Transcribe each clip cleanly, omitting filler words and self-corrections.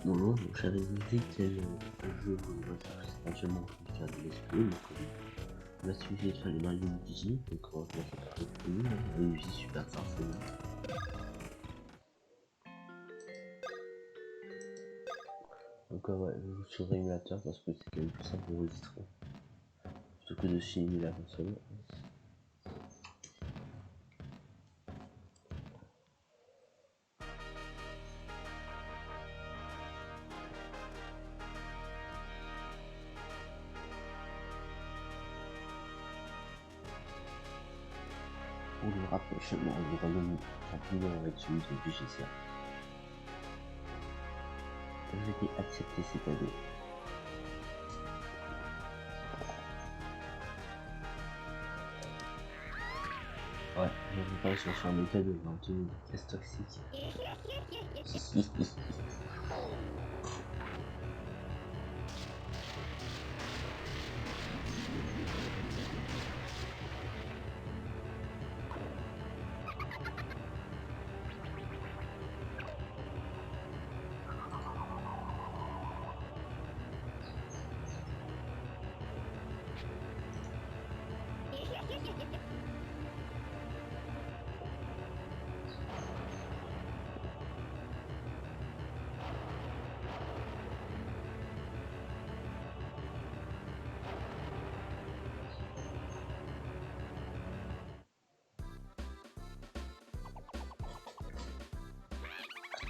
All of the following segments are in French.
Non, non, j'avais dit que le jeu recherche éventuellement faire des let's play, donc on a suivi de faire les Mario Luigi, donc on va commencer par le premier, Mario Luigi Super Star Saga. Donc ouais, je joue sur l'émulateur parce que c'est quand même plus simple d'enregistrer, plutôt que de filmer la console. On le rapprochement du royaume rapidement avec celui de VGCA. J'ai été accepté cette année. Ouais, je pas sur un état de maintenir des caisses toxiques.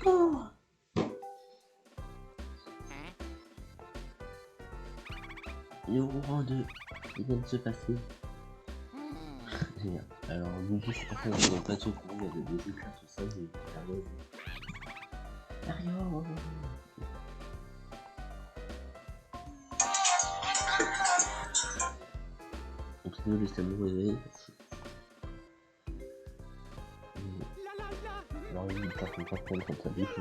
Oh, le rang 2 qui vient de se passer. Génial. Alors, nous juste après, on n'a pas de secours, il y avait des éclats, tout ça, mais Mario. Donc, c'est nous, c'était mon réveil. Alors, il ne peut pas prendre quand ça bouge.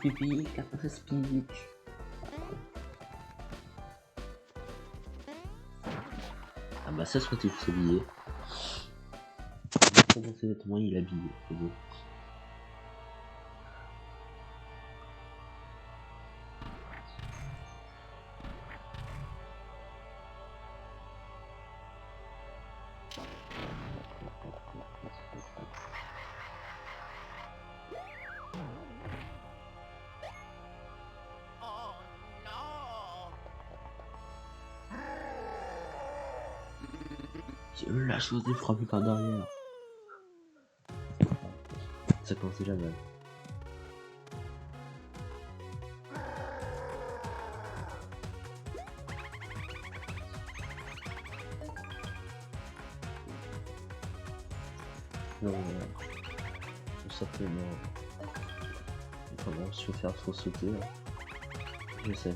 Pipi, la princesse Peach. Ah bah ça soit il faut s'habiller. Dans ses vêtements il est habillé, c'est beau. La chose est frappée par derrière. Ça commence déjà mal. Non, tout simplement. Comment je vais faire trop sauter là. Je sais.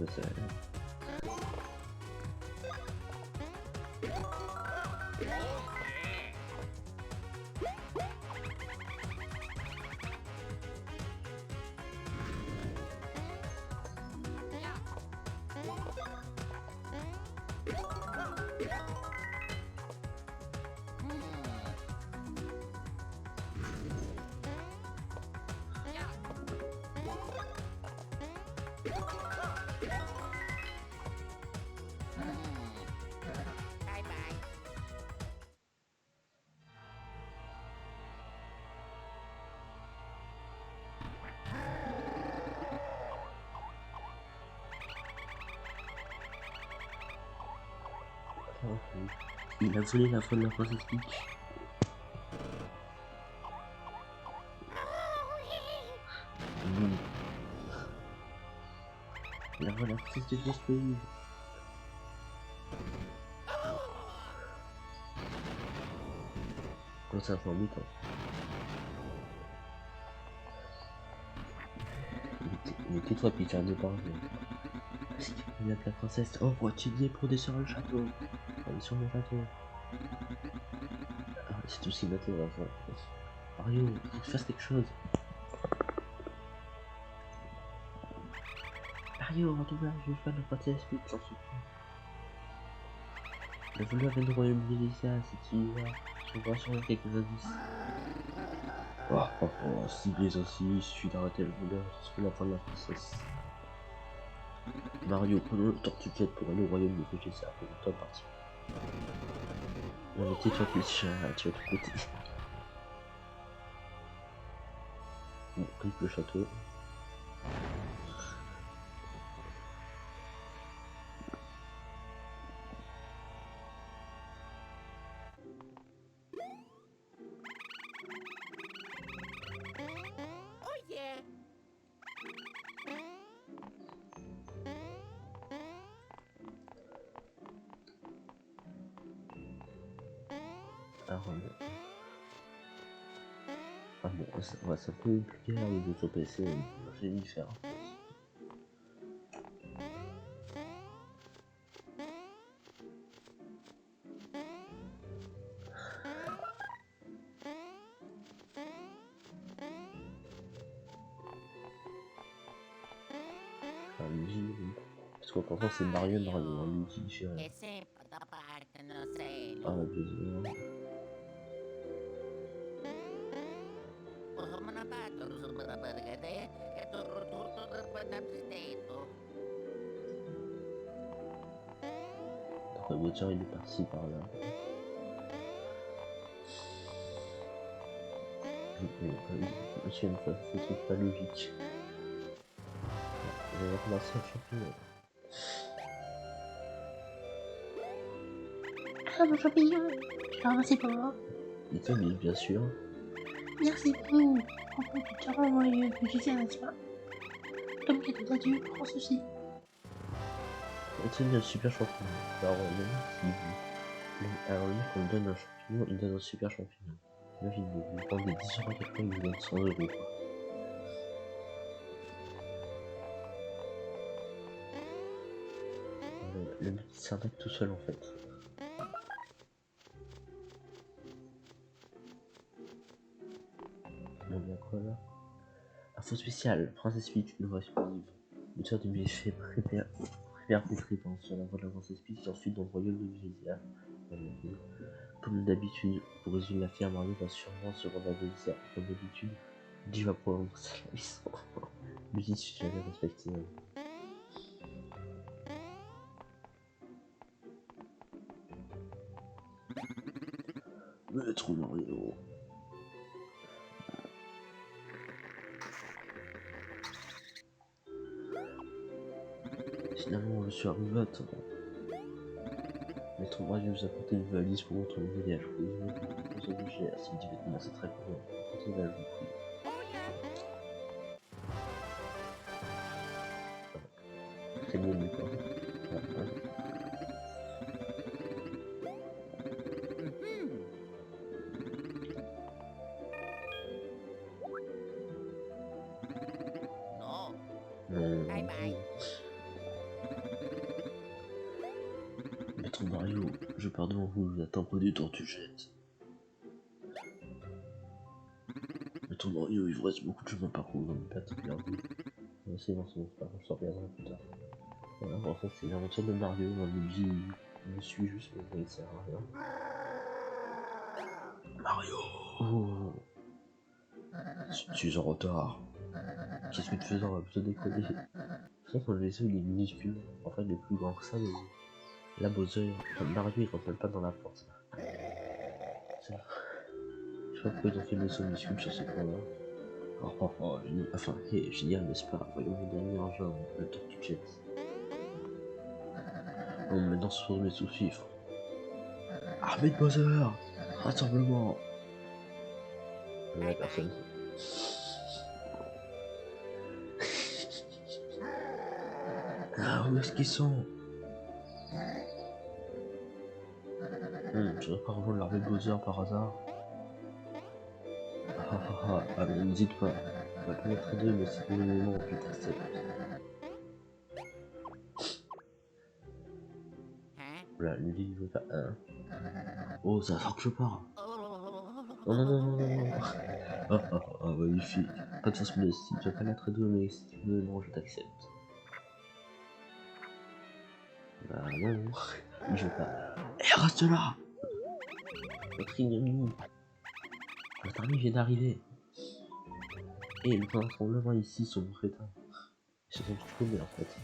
Il a volé la folle de la princesse Peach. La voilà, princesse de Gaspésie. Quand ça fait un bout, mais tais-toi, Peach, ne parle pas. Parce qu'il y a la princesse. Oh, vois-tu bien pour descendre le château. On est sur mon château. Ah, c'est tout ce qu'il m'attend à la fin. Mario, faut que tu fasses quelque chose. Mario, en doublage, je vais faire le Princess Peach sans souci. Le voleur vient de royaume d'Elisa, cet univers. Je vois sûrement quelques indices. Si les aussi, il suffit d'arrêter le voleur, c'est la fin de la princesse. Mario, prenons le tortue jet pour aller au royaume de VGC après le temps parti. Non mais tais-toi Peach, tu vas tout péter. Bon, clique le château. Alors, ah bon, ça peut compliqué là, au sur PC, j'ai dû faire. Parce qu'en pensant c'est Mario, Luigi différent. Ah, désolé. D'accord, le moteur il est parti par là. Monsieur aime ça, c'est truc pas logique. On va commencer à champignon. Ah mon champignon, tu l'as ramassé pour moi. Italie, bien sûr. Merci beaucoup. Franchement, tu te rends joyeux que j'étais n'est-ce pas? Comme cadeau d'adieu, prends ceci. Italie, un super champignon. Alors, le mec, on me donne un champignon, il donne un super champignon. Imagine, vous prenez 10 euros à quelqu'un, il vous donne 100 euros. Le mec il s'arrête tout seul en fait. Bon, bien quoi là? Info spéciale, Princess Peach, une voix exclusive. L'auteur du méfait préfère compris sur la voix de la Princess Peach et ensuite dans le royaume de Vélisia. Comme d'habitude, pour résumer l'affaire, Mario va sûrement se rendre à Vélisia. Comme d'habitude, Luigi va prononcer la licence. Luigi se jamais respecté. Maître Mario. Finalement, je suis arrivé à temps. Maître Mario vous a apporté une valise pour votre voyage. Vous obligez à s'y dire, c'est très cool. C'est là, je vous prie. C'est bon, quoi. Maître Mario, je pars devant vous, vous êtes un produit tortugette. Maître Mario, il vous reste beaucoup de chemin à parcourir dans le plateau perdu. C'est bon, c'est pas grave, je t'en reviendrai plus tard. Voilà, en fait, c'est l'aventure de Mario, dans Luigi, il me suit juste, mais il sert à rien. Mario! Oh. Tu es en retard. Qu'est-ce que tu faisais? On va plutôt décoller. Je pense que le vaisseau il est minuscule. En fait, il est plus grand que ça, mais là, Bowser, comme Mario, il rentre pas dans la porte. Je sais pas pourquoi ils ont fait le vaisseau minuscule sur ce point-là. Enfin, hey, génial, n'est-ce pas? Voyons mon dernier engin, le Tortue Jet. Bon, maintenant, ce sont mes sous-fifres. Armée de Bowser! Rassemblement! La personne. Ah, où est-ce qu'ils sont? Tu dois pas rejoindre l'armée de Bowser par hasard? N'hésite pas. On va connaître deux, mais c'est le moment où tu t'acceptes. Voilà, lui il veut pas un. Oh, ça sent que je pars. Non. Magnifique. Pas de sens modestie. Tu vas pas l'être deux, mais si tu veux, non, je t'accepte. Bah non, je veux pas. Eh, reste là! Votre ignominie! Votre ami vient d'arriver. Et le point tremblement ici sont crétins. Ils se sont tous paumés en fait.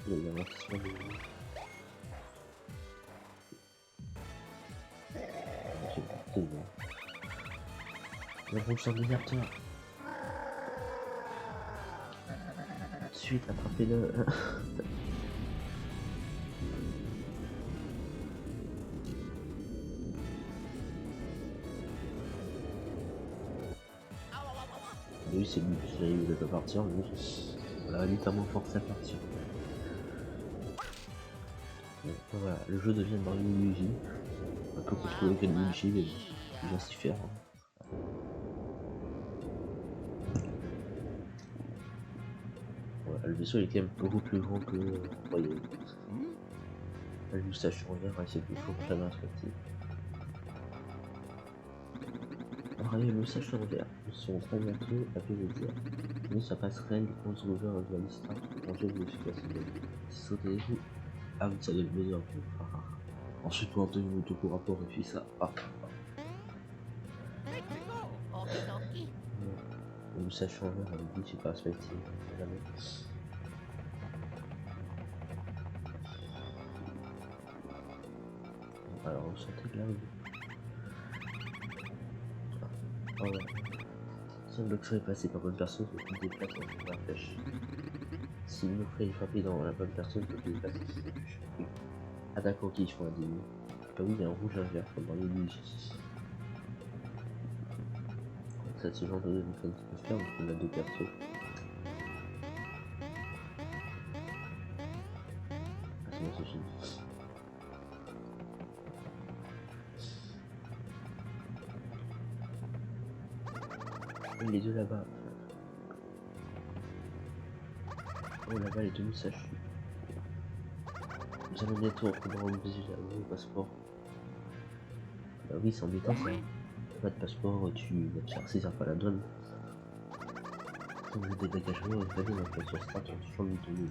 Les avertissements de j'ai porté moi. Nous avons besoin de déserteur. Suite, attrapez-le. Oui, c'est lui qui arrive de partir, mais on l'a littéralement forcé à partir. Bon, voilà, le jeu devient Mario Luigi. On peut contrôler quel Luigi, mais il va s'y faire. Hein. Voilà, le vaisseau est quand même beaucoup plus grand que le royaume. La moustache sur vert, c'est plus chaud que jamais respecté. Pareil, le moustache sur vert, ils sont très bientôt à PVT. Mais sa passerelle contre le joueur de la liste pour manger l'efficacité. Si sautez-vous, ah vous savez le besoin. Ensuite, pour Anthony Motoko rapport et puis ça. Le moustache sur vert, elle dit, j'ai pas respecté. Jamais. Alors, on sortait de là. Ah ouais. Si un bloc est passé par bonne personne, faut qu'il déplace dans la flèche. Si le bloc est frappé dans la bonne personne, faut qu'il déplace dans la flèche. Oui. Ah d'accord, ok, ils font un demi. Bah oui, il y a un rouge et un vert, comme dans les Luigi. Ça, ce genre de mécanique peut faire, donc on a deux persos. Ah, c'est bon, c'est fini. Les deux là-bas. Oh là-bas les deux moustaches. Nous allons bientôt retrouver un nouveau passeport. Bah oui, c'est embêtant ça. Pas de passeport, tu vas te faire saisir par la douane. Vous avez des bagages lourds et vous avez une place sur Strat en touchant le bouton de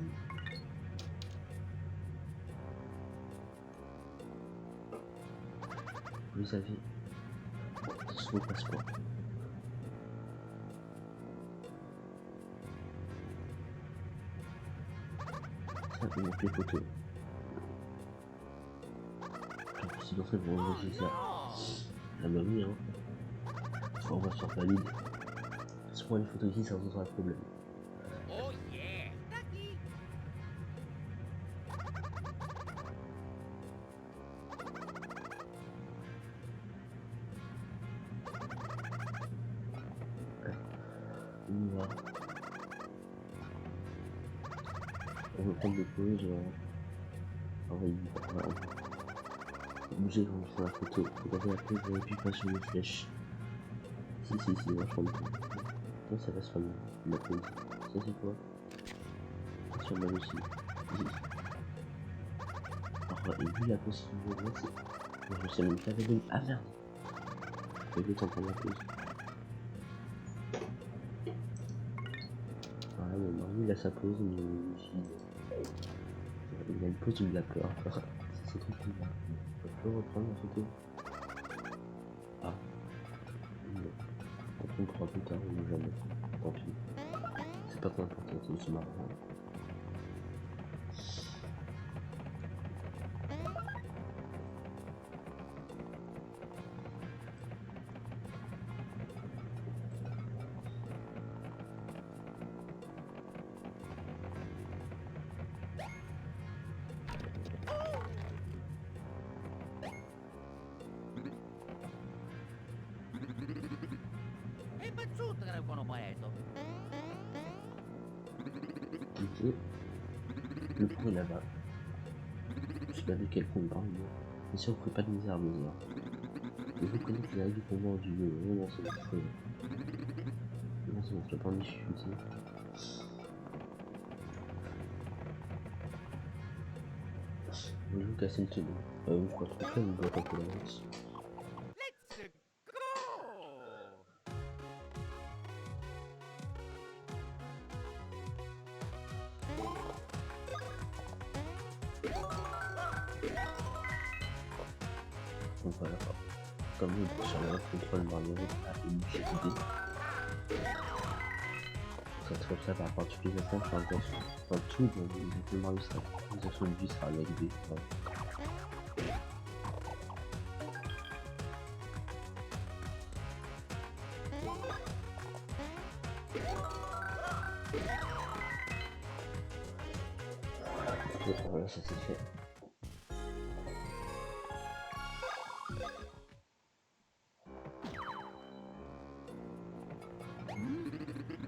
vous avez ce nouveau passeport. Ça, il manque les photos. C'est dans ça que vous enregistrez ça. Ah bah oui, hein. On va sur valide. Si on prend les photos ici, ça résoudra le problème. On y va. On veut prendre des pauses. On va y aller. Bouger quand on prend la photo. Faut garder la pause et puis pas sur les flèches. Si, vachement bien. Non, ça va se faire la pause. Ça c'est quoi? Sur mal aussi. Alors, et vu la pause qui me c'est... Je sais même pas avec une... Ah merde! J'ai le temps pour la pause. Voilà, mon mari il a sa pause, mais il a une pause où il a peur. C'est ce truc qui va. Je peux reprendre la photo. Ah. Non. On pourra plus tard ou jamais. Tant pis. C'est pas trop important, c'est aussi marrant. Ok. Le point est là-bas. Je sais pas de quel compte parle, mais si on ne fait pas de misère à mesure. Et vous connaissez les règles du combat du jeu, non, c'est autre chose. Non, c'est bon, je pas en difficulté. Je joue casser le tenue. Ou quoi, trop plein, une boîte un peu d'avance. Donc voilà, comme sur la contrôle Mario a une difficulté. Ça se comme ça par rapport à toutes les attaques, par rapport à tout dans le Mario sera l'utilisation de vie sera avec B. Voilà, ça c'est fait.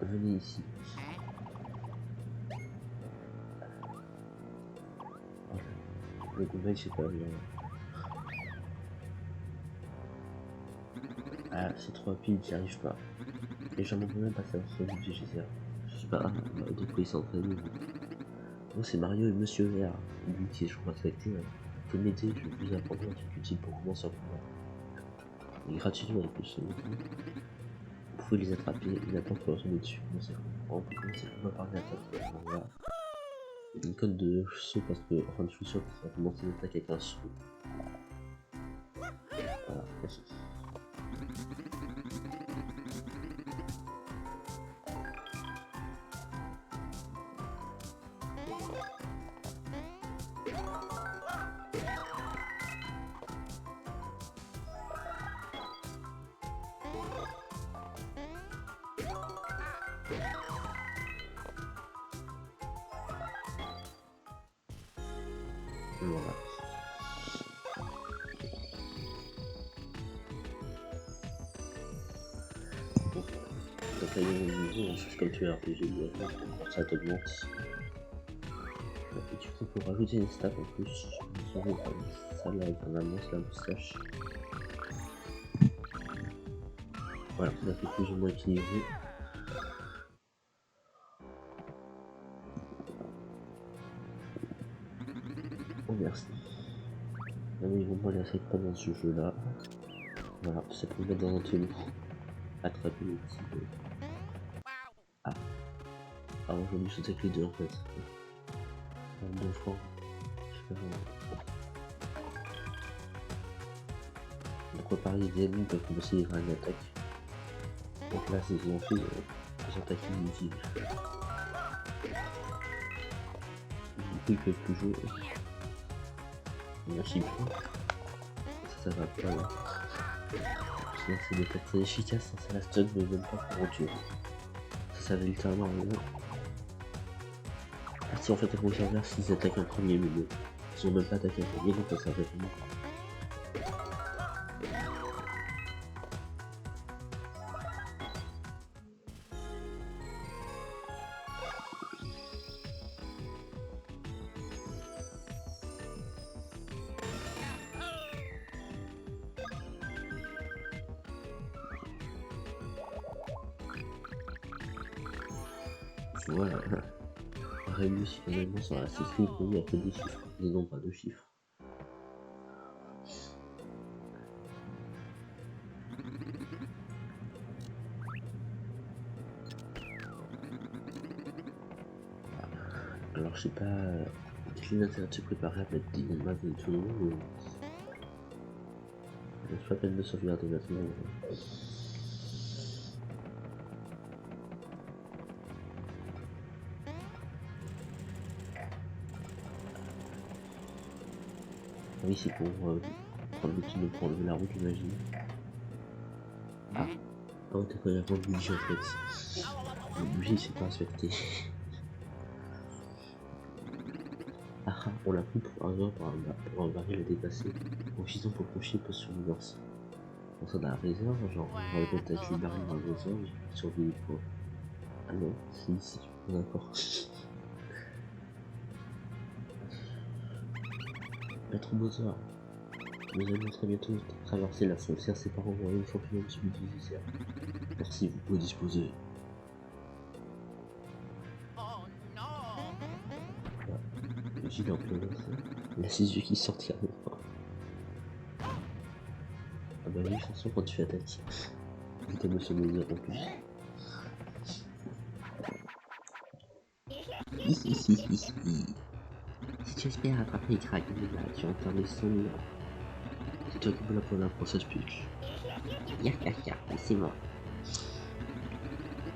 Venez ici. Le combat c'est pas bien. Ah, c'est trop rapide, j'y arrive pas. Les gens m'ont même passé un seul budget, je sais pas, de quoi ils s'entraînent. Moi c'est Mario et Monsieur Vert. Lui qui est je crois affecté. Faut m'aider, je vais vous apprendre un truc utile pour commencer à combat. Et gratuitement en plus. Vous pouvez les attraper et n'attendre pour leur tomber dessus. Bon, c'est on peut commencer le combat par une attaque. Voilà. Une code de saut parce que, enfin de chaussure parce qu'on va commencer l'attaque avec un saut. Voilà, merci. Voilà. Donc là, il y a une niveau, comme tu as RPG, ça t'augmente. Et du coup, pour rajouter une stat en plus, je vais ça là avec un annonce, la moustache. Voilà, on a fait plus ou moins équilibré. Oh merci. Mais ils vont pas laisser pas dans ce jeu là. Voilà, c'est pour mettre dans un tenue. Attraper les petits. Ah. Ah, j'aurais dû sauter avec les deux en fait. Deux fois. Je sais pas vraiment. Donc reparer les ennemis peuvent commencer à une attaque. Donc là, c'est ce qu'ils ont fait, ils attaquent inutiles. Du coup, ils peuvent plus jouer. Merci plus. Ça va pas là. Sinon, c'est des attaques très efficaces, ça la stun, mais même pas pour en tuer. Ça va littéralement rien. Ah si, en fait, il faut servir s'ils attaquent un premier milieu. Ils ont même pas attaqué un premier, donc ça servait vraiment. Voilà. Réussi finalement sur la série, il n'y a que des chiffres, des nombres pas de chiffres. Alors je sais pas quel est l'intérêt de se préparer à mettre des maths et tout le monde. C'est pas la peine de sauvegarder maintenant. Oui, c'est pour prendre le tunnel pour enlever la route, j'imagine. Ah, oh, t'as pas vraiment de bougie en fait. Le bougie, c'est pas respecté. Ah, on l'a pris pour un baril à dépasser. En utilisant pour confier poste sur le lance. On s'en a la réserve, genre on va le mettre avec le baril dans la réserve et surveiller quoi. Ah non, c'est ici, d'accord. Maître Mozart, nous allons très bientôt traverser la frontière séparant le royaume champion de celui du désert. Merci, vous pouvez disposer. J'ai un peu il a ses yeux qui sortent carrément. Ah bah oui, attention quand tu attaques. Vite émotionnel en plus. Si tu espères attraper les craques de là, tu entends son nom. C'est toi qui me la pour la prochaine pute. Yak, c'est moi.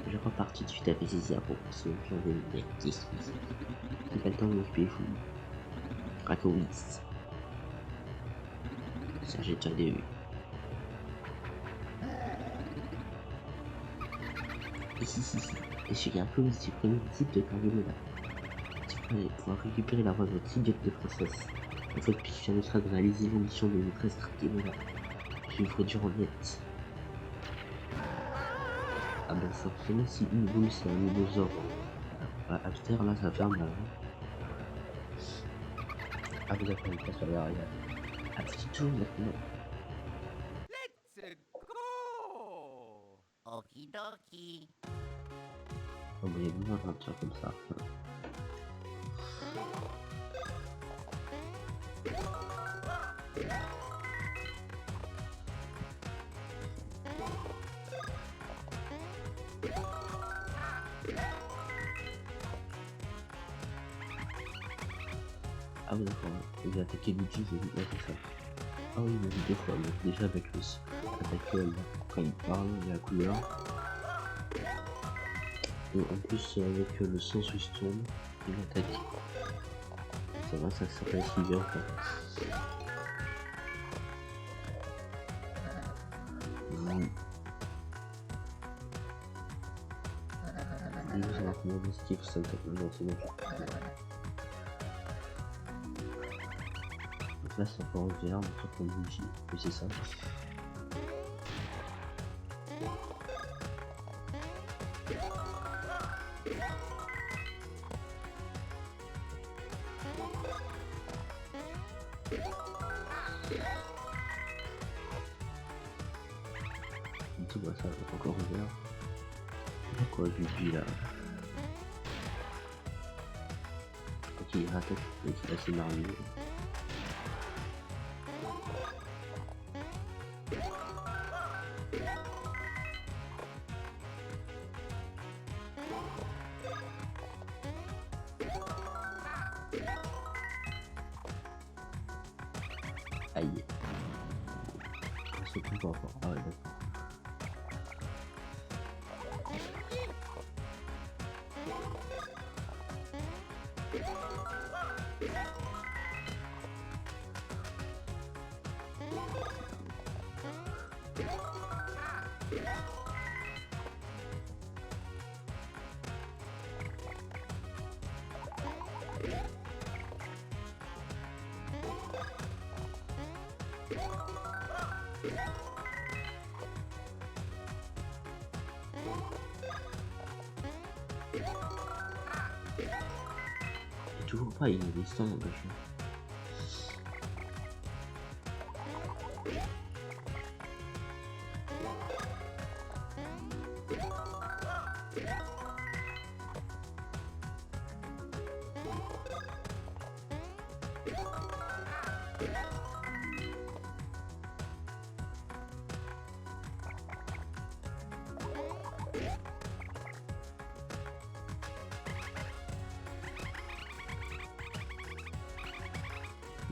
Je repars tout de suite avec ces arbres pour se faire des mecs. C'est pas le temps de m'occuper, vous. Raccourcis. Ça, j'ai déjà vu. Et je suis un peu aussi premier type de Cargomela. Tu vas pouvoir récupérer la voix de votre idiote de princesse. Une fois que tu permettra de réaliser l'ambition de maîtresse Cargomela. Je vais vous réduire en miettes. Ah ben forcément si une boule c'est un dinosaure. After là ça ferme là. Ah vous avez pas sur l'arrière. Ah petit tour maintenant. Let's go! Okidoki. Oh mais il y a une aventure comme ça. Ah oui d'accord, il a attaqué Luigi, j'ai vu ça. Ah oui, il m'a dit 2 fois, mais déjà avec le quand il parle, il y a la couleur. Et en plus avec le sens où il se tourne, il attaque. Ça va, ça s'appelle esquiver enfin. Lui, ça va comment esquive, ça me tape le c'est bon. Donc là c'est encore en VR, donc ça prend Luigi, et c'est ça. Tu vois ça, encore en VR. Pourquoi Luigi là? Ok, il rattaque, donc il a ses marmiers. Aïe. On se prend pas encore. Ah ouais, d'accord. Et toujours pas, il est distant n'empêche.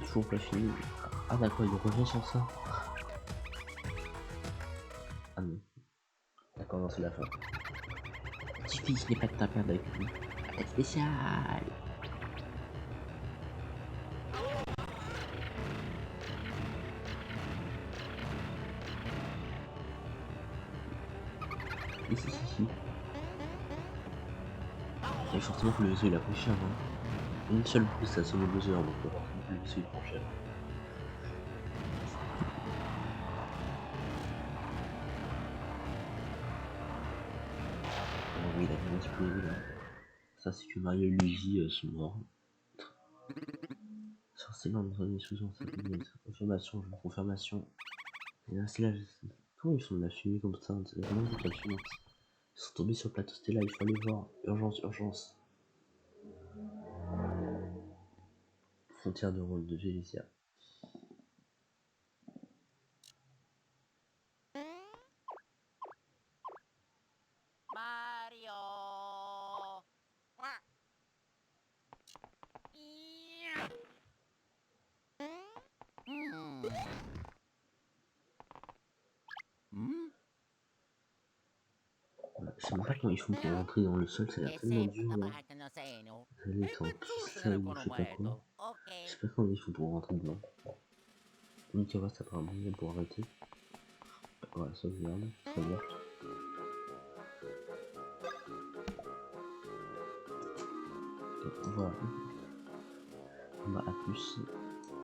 Toujours pas fini. Ah d'accord, il revient sur ça. Ah non. D'accord, non, c'est la fin. Suffit, ce n'est pas de ta perte avec lui. Attaque spéciale. Si. Et forcément que le vaisseau il a pris cher, hein. Une seule pousse à son mesure, donc le vaisseau il prend cher. Oh oui, il a bien explosé là. Ça c'est que Mario et Luigi sont morts. Sur ces langues, confirmation, confirmation. Et là, c'est là, comment ils font de la fumée comme ça? C'est vraiment de la fumée. Ils sont tombés sur le plateau Stella, il faut aller voir. Urgence. Frontière de rôle de Vélisia. Mario. Ouah. Ia. Hmm. Je sais même pas comment ils font pour rentrer dans le sol, ça a l'air tellement dur là. Vous allez être en cristal ou je sais pas quoi. Je sais pas comment ils font pour rentrer dedans. Une cavasse apparemment pour arrêter. Voilà, sauvegarde, très bien. Et voilà. Bah à plus.